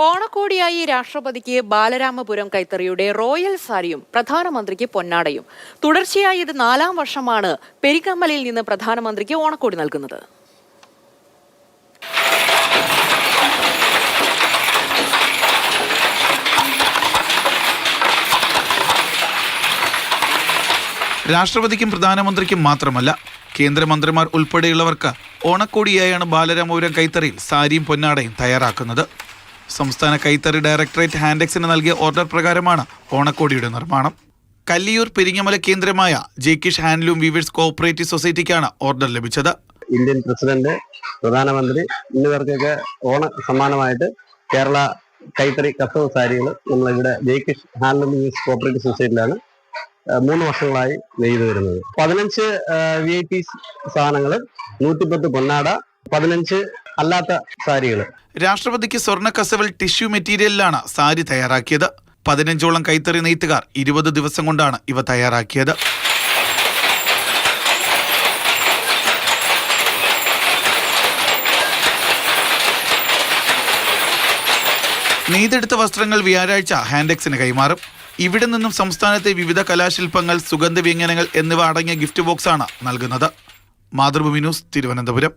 ഓണക്കോടിയായി രാഷ്ട്രപതിക്ക് ബാലരാമപുരം കൈത്തറിയുടെ റോയൽ സാരിയും പ്രധാനമന്ത്രിക്ക് പൊന്നാടയും. തുടർച്ചയായി ഇത് 4ാം വർഷമാണ് പെരിക്കമ്മലിൽ നിന്ന് പ്രധാനമന്ത്രിക്ക് ഓണക്കോടി നൽകുന്നത്. രാഷ്ട്രപതിക്കും പ്രധാനമന്ത്രിക്കും മാത്രമല്ല കേന്ദ്രമന്ത്രിമാർ ഉൾപ്പെടെയുള്ളവർക്ക് ഓണക്കോടിയായാണ് ബാലരാമപുരം കൈത്തറിയിൽ സാരിയും പൊന്നാടയും തയ്യാറാക്കുന്നത്. സംസ്ഥാന കൈത്തറി ഡയറക്ടറേറ്റ് ഹാൻഡെക്സിന് നൽകിയ ഓർഡർ പ്രകാരമാണ് ഓണക്കോടിയുടെ നിർമ്മാണം. കല്ലിയൂർ പെരിങ്ങമല കേന്ദ്രമായ ജെയ്കിഷ് ഹാൻഡ്ലൂം വീവേഴ്സ് കോഓപ്പറേറ്റീവ് സൊസൈറ്റിക്കാണ് ഓർഡർ ലഭിച്ചത്. ഇന്ത്യൻ പ്രസിഡന്റ്, പ്രധാനമന്ത്രി എന്നിവർക്കൊക്കെ ഓണ സമ്മാനമായിട്ട് കേരള കൈത്തറി കസവ് സാരികൾ നമ്മളിവിടെ ജെയ്കിഷ് ഹാൻഡ്ലൂം വീവേഴ്സ് കോഓപ്പറേറ്റീവ് സൊസൈറ്റിയിലാണ് 3 വർഷങ്ങളായി നെയ്തു വരുന്നത്. 15 VIP സാധനങ്ങൾ, 110 പൊന്നാട, 15 അല്ലാത്ത സാരികൾ. രാഷ്ട്രപതിക്ക് സ്വർണ്ണ കസവിൽ ടിഷ്യൂ മെറ്റീരിയലിലാണ് സാരി തയ്യാറാക്കിയത്. 15ഓളം കൈത്തറി നെയ്ത്തുകാർ 20 ദിവസം കൊണ്ടാണ് ഇവ തയ്യാറാക്കിയത്. നെയ്തെടുത്ത വസ്ത്രങ്ങൾ വ്യാഴാഴ്ച ഹാൻഡെക്സിന് കൈമാറും. ഇവിടെ നിന്നും സംസ്ഥാനത്തെ വിവിധ കലാശില്പങ്ങൾ, സുഗന്ധവ്യഞ്ജനങ്ങൾ എന്നിവ അടങ്ങിയ ഗിഫ്റ്റ് ബോക്സാണ് നൽകുന്നത്. മാതൃഭൂമി ന്യൂസ്, തിരുവനന്തപുരം.